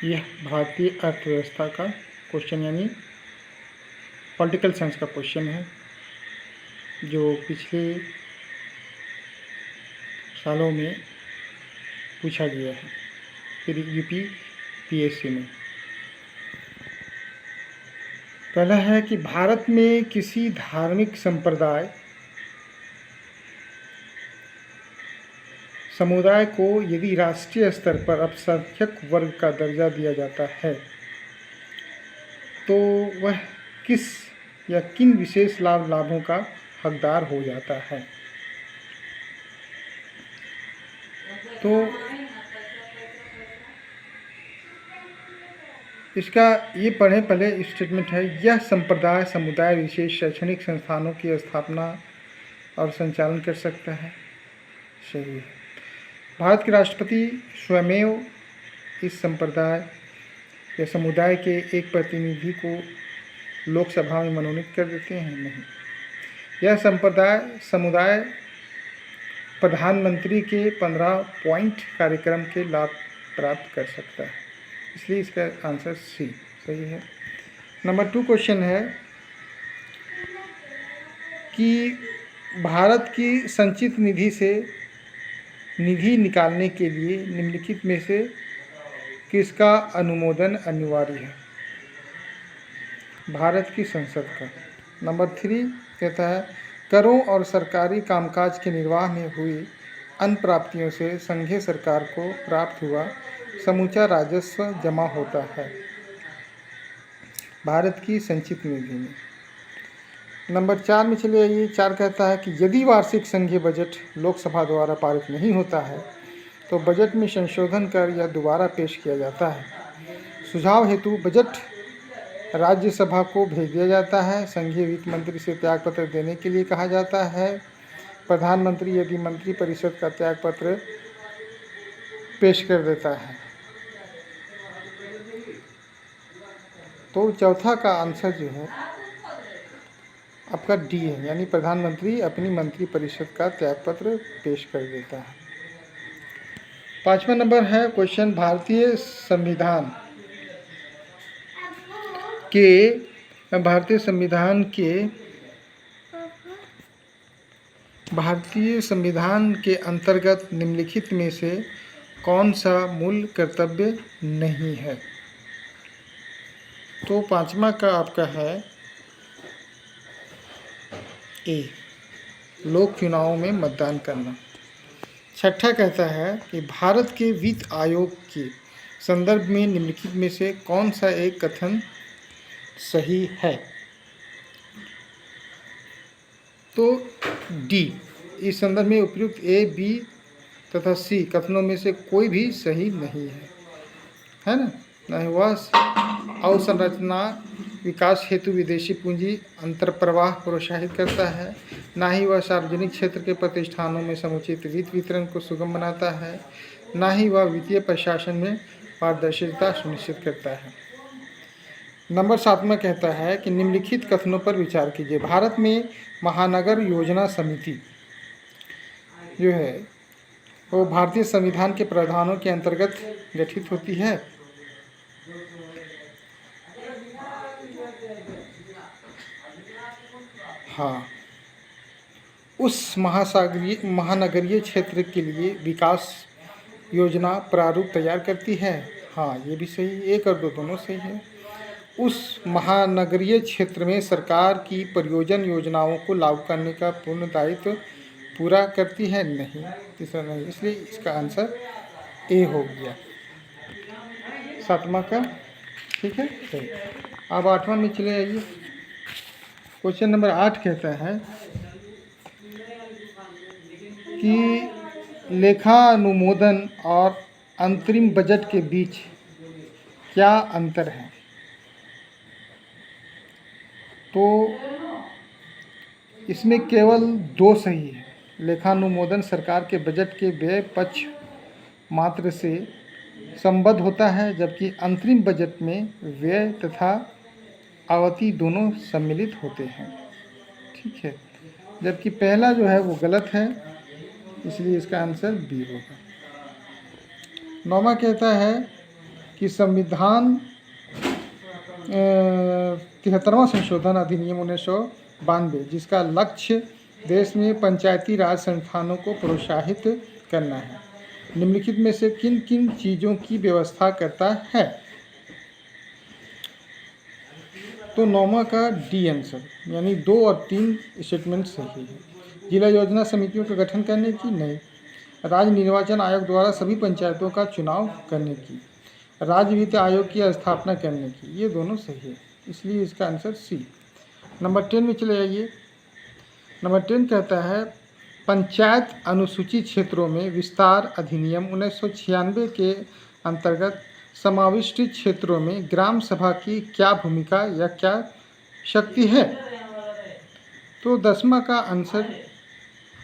यह भारतीय अर्थव्यवस्था का क्वेश्चन यानी पॉलिटिकल साइंस का क्वेश्चन है जो पिछले सालों में पूछा गया है फिर यूपी पीएससी में। पहला है कि भारत में किसी धार्मिक संप्रदाय समुदाय को यदि राष्ट्रीय स्तर पर अल्पसंख्यक वर्ग का दर्जा दिया जाता है तो वह किस या किन विशेष लाभों का हकदार हो जाता है। तो इसका ये पढ़ें पहले स्टेटमेंट है, यह संप्रदाय समुदाय विशेष शैक्षणिक संस्थानों की स्थापना और संचालन कर सकता है। सही है। भारत के राष्ट्रपति स्वयमेव इस संप्रदाय या समुदाय के एक प्रतिनिधि को लोकसभा में मनोनीत कर देते हैं? नहीं। यह समुदाय प्रधानमंत्री के 15 पॉइंट कार्यक्रम के लाभ प्राप्त कर सकता है, इसलिए इसका आंसर सी सही है। नंबर 2 क्वेश्चन है कि भारत की संचित निधि से निधि निकालने के लिए निम्नलिखित में से किसका अनुमोदन अनिवार्य है? भारत की संसद का। नंबर 3 कहता है करों और सरकारी कामकाज के निर्वाह में हुई अन्य प्राप्तियों से संघीय सरकार को प्राप्त हुआ समूचा राजस्व जमा होता है भारत की संचित निधि में। नंबर 4 में चलिए आइए। 4 कहता है कि यदि वार्षिक संघीय बजट लोकसभा द्वारा पारित नहीं होता है तो बजट में संशोधन कर यह दोबारा पेश किया जाता है। सुझाव हेतु बजट राज्यसभा को भेज दिया जाता है। संघीय वित्त मंत्री से त्यागपत्र देने के लिए कहा जाता है। प्रधानमंत्री यदि मंत्री परिषद का त्यागपत्र पेश कर देता है तो चौथा का आंसर जो है आपका डी है, यानी प्रधानमंत्री अपनी मंत्री परिषद का त्यागपत्र पेश कर देता है। 5वां नंबर है क्वेश्चन भारतीय संविधान के अंतर्गत निम्नलिखित में से कौन सा मूल कर्तव्य नहीं है? तो 5वां का आपका है ए, लोक चुनावों में मतदान करना। 6ठा कहता है कि भारत के वित्त आयोग के संदर्भ में निम्नलिखित में से कौन सा एक कथन सही है? तो डी, इस संदर्भ में उपयुक्त ए, बी तथा सी कथनों में से कोई भी सही नहीं है ना। न ही वह अवसंरचना विकास हेतु विदेशी पूंजी अंतर्प्रवाह प्रोत्साहित करता है, ना ही वह सार्वजनिक क्षेत्र के प्रतिष्ठानों में समुचित वित्त वितरण को सुगम बनाता है, ना ही वह वित्तीय प्रशासन में पारदर्शिता सुनिश्चित करता है। नंबर 7वां कहता है कि निम्नलिखित कथनों पर विचार कीजिए। भारत में महानगर योजना समिति जो है वो भारतीय संविधान के प्रावधानों के अंतर्गत गठित होती है। हाँ, उस महानगरीय क्षेत्र के लिए विकास योजना प्रारूप तैयार करती है। हाँ, ये भी सही, 1 और 2 दोनों सही है। उस महानगरीय क्षेत्र में सरकार की परियोजना योजनाओं को लागू करने का पूर्ण दायित्व पूरा करती है? नहीं, तीसरा नहीं, इसलिए इसका आंसर ए हो गया 7वां का। ठीक है, सही। अब 8वां में चले आइए। क्वेश्चन नंबर 8 कहता है कि लेखानुमोदन और अंतरिम बजट के बीच क्या अंतर है? तो इसमें केवल 2 सही है। लेखानुमोदन सरकार के बजट के व्यय पक्ष मात्र से संबद्ध होता है, जबकि अंतरिम बजट में व्यय तथा आवती दोनों सम्मिलित होते हैं। ठीक है, जबकि पहला जो है वो गलत है, इसलिए इसका आंसर बी होगा। 9वां कहता है कि संविधान 73वां संशोधन अधिनियम 1992 जिसका लक्ष्य देश में पंचायती राज संस्थानों को प्रोत्साहित करना है, निम्नलिखित में से किन किन चीज़ों की व्यवस्था करता है? तो 9वां का डी आंसर, यानी 2 और 3 स्टेटमेंट सही है। जिला योजना समितियों का गठन करने की, नहीं। राज्य निर्वाचन आयोग द्वारा सभी पंचायतों का चुनाव करने की, राज्य वित्त आयोग की स्थापना करने की, ये दोनों सही है, इसलिए इसका आंसर सी। नंबर 10 में चले जाइए। नंबर 10 कहता है पंचायत अनुसूचित क्षेत्रों में विस्तार अधिनियम 1996 के अंतर्गत समाविष्ट क्षेत्रों में ग्राम सभा की क्या भूमिका या क्या शक्ति है? तो 10वां का आंसर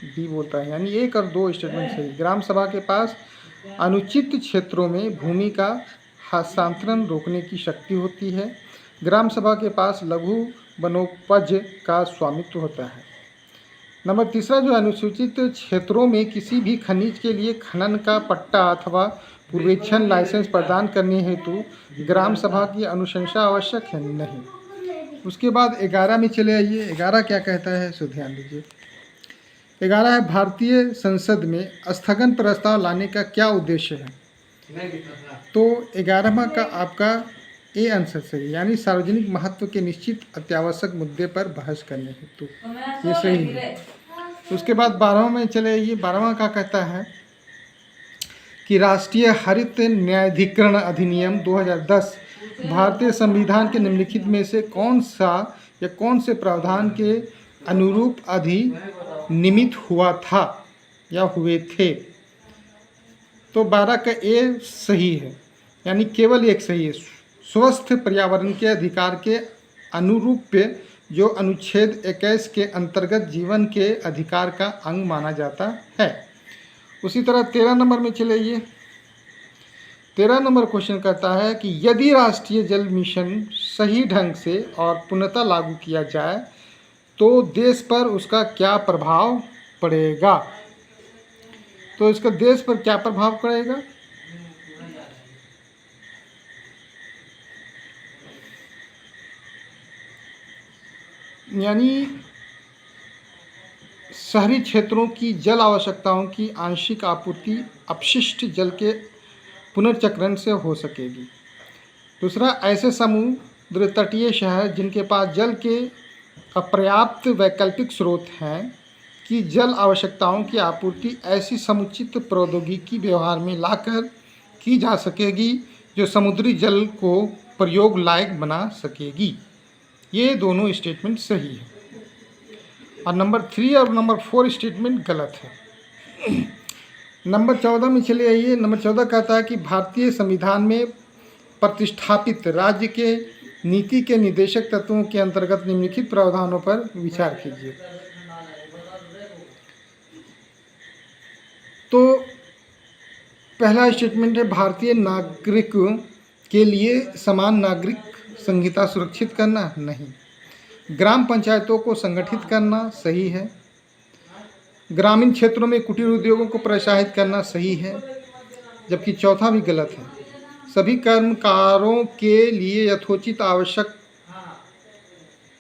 डी बोलता है, यानी 1 और 2 स्टेटमेंट सही। ग्राम सभा के पास अनुचित क्षेत्रों में भूमि का हस्तांतरण रोकने की शक्ति होती है। ग्राम सभा के पास लघु वनोपज का स्वामित्व होता है। नंबर 3 जो अनुसूचित क्षेत्रों में किसी भी खनिज के लिए खनन का पट्टा अथवा पूर्वेक्षण लाइसेंस प्रदान करने हेतु ग्राम सभा की अनुशंसा आवश्यक है, नहीं। उसके बाद 11 में चले आइए। 11 क्या कहता है, सो ध्यान दीजिए। 11 है भारतीय संसद में स्थगन प्रस्ताव लाने का क्या उद्देश्य है? तो 11वां का आपका ए आंसर सही, यानी सार्वजनिक महत्व के निश्चित अत्यावश्यक मुद्दे पर बहस करने हेतु, ये सही है। उसके बाद 12वां में चले आइए। 12वां का कहता है कि राष्ट्रीय हरित न्यायाधिकरण अधिनियम 2010 भारतीय संविधान के निम्नलिखित में से कौन सा या कौन से प्रावधान के अनुरूप अधिनियमित हुआ था या हुए थे? तो 12 का ए सही है, यानी केवल एक सही है। स्वस्थ पर्यावरण के अधिकार के अनुरूप जो अनुच्छेद 21 के अंतर्गत जीवन के अधिकार का अंग माना जाता है। उसी तरह 13 नंबर में चलिए। 13 नंबर क्वेश्चन कहता है कि यदि राष्ट्रीय जल मिशन सही ढंग से और पूर्णतः लागू किया जाए तो देश पर उसका क्या प्रभाव पड़ेगा? तो इसका देश पर क्या प्रभाव पड़ेगा? यानी शहरी क्षेत्रों की जल आवश्यकताओं की आंशिक आपूर्ति अपशिष्ट जल के पुनर्चक्रण से हो सकेगी। दूसरा, ऐसे समुद्र तटीय शहर जिनके पास जल के अपर्याप्त वैकल्पिक स्रोत हैं कि जल आवश्यकताओं की आपूर्ति ऐसी समुचित प्रौद्योगिकी व्यवहार में लाकर की जा सकेगी जो समुद्री जल को प्रयोग लायक बना सकेगी। ये दोनों स्टेटमेंट सही है और नंबर 3 और नंबर 4 स्टेटमेंट गलत है। नंबर 14 में चले आइए। नंबर 14 कहता है कि भारतीय संविधान में प्रतिष्ठापित राज्य के नीति के निर्देशक तत्वों के अंतर्गत निम्नलिखित प्रावधानों पर विचार कीजिए। तो पहला स्टेटमेंट है भारतीय नागरिक के लिए समान नागरिक संहिता सुरक्षित करना, नहीं। ग्राम पंचायतों को संगठित करना, सही है। ग्रामीण क्षेत्रों में कुटीर उद्योगों को प्रोत्साहित करना, सही है, जबकि चौथा भी गलत है। सभी कर्मकारों के लिए यथोचित आवश्यक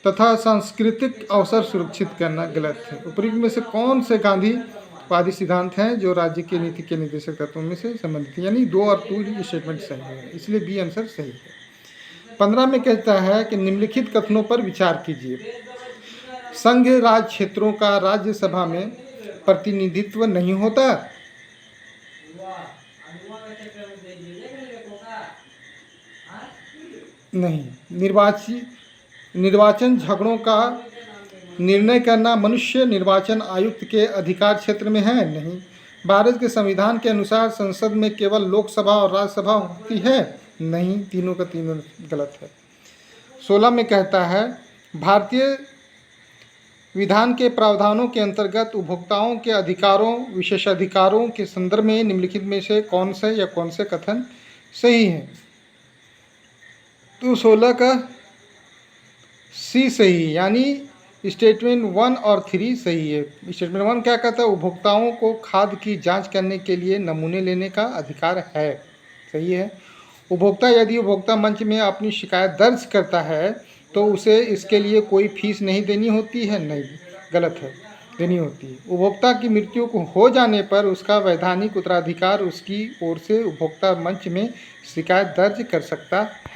तथा सांस्कृतिक अवसर सुरक्षित करना, गलत है। उपरोक्त में से कौन से गांधीवादी सिद्धांत हैं जो राज्य की नीति के निर्देशक तत्वों में से संबंधित है? यानी 2 और 2 स्टेटमेंट सही है, इसलिए बी आंसर सही है। 15 में कहता है कि निम्नलिखित कथनों पर विचार कीजिए। संघ राज्य क्षेत्रों का राज्यसभा में प्रतिनिधित्व नहीं होता। नहीं। निर्वाचन झगड़ों का निर्णय करना मनुष्य निर्वाचन आयुक्त के अधिकार क्षेत्र में है, नहीं। भारत के संविधान के अनुसार संसद में केवल लोकसभा और राज्यसभा होती है, नहीं। तीनों का तीनों गलत है। 16 में कहता है भारतीय विधान के प्रावधानों के अंतर्गत उपभोक्ताओं के अधिकारों विशेषाधिकारों के संदर्भ में निम्नलिखित में से कौन से या कौन से कथन सही हैं? तो 16 का सी सही, यानी स्टेटमेंट 1 और 3 सही है। स्टेटमेंट 1 क्या कहता है? उपभोक्ताओं को खाद्य की जांच करने के लिए नमूने लेने का अधिकार है, सही है। उपभोक्ता यदि उपभोक्ता मंच में अपनी शिकायत दर्ज करता है तो उसे इसके लिए कोई फीस नहीं देनी होती है, नहीं, गलत है, देनी होती है। उपभोक्ता की मृत्यु हो जाने पर उसका वैधानिक उत्तराधिकार उसकी ओर से उपभोक्ता मंच में शिकायत दर्ज कर सकता है।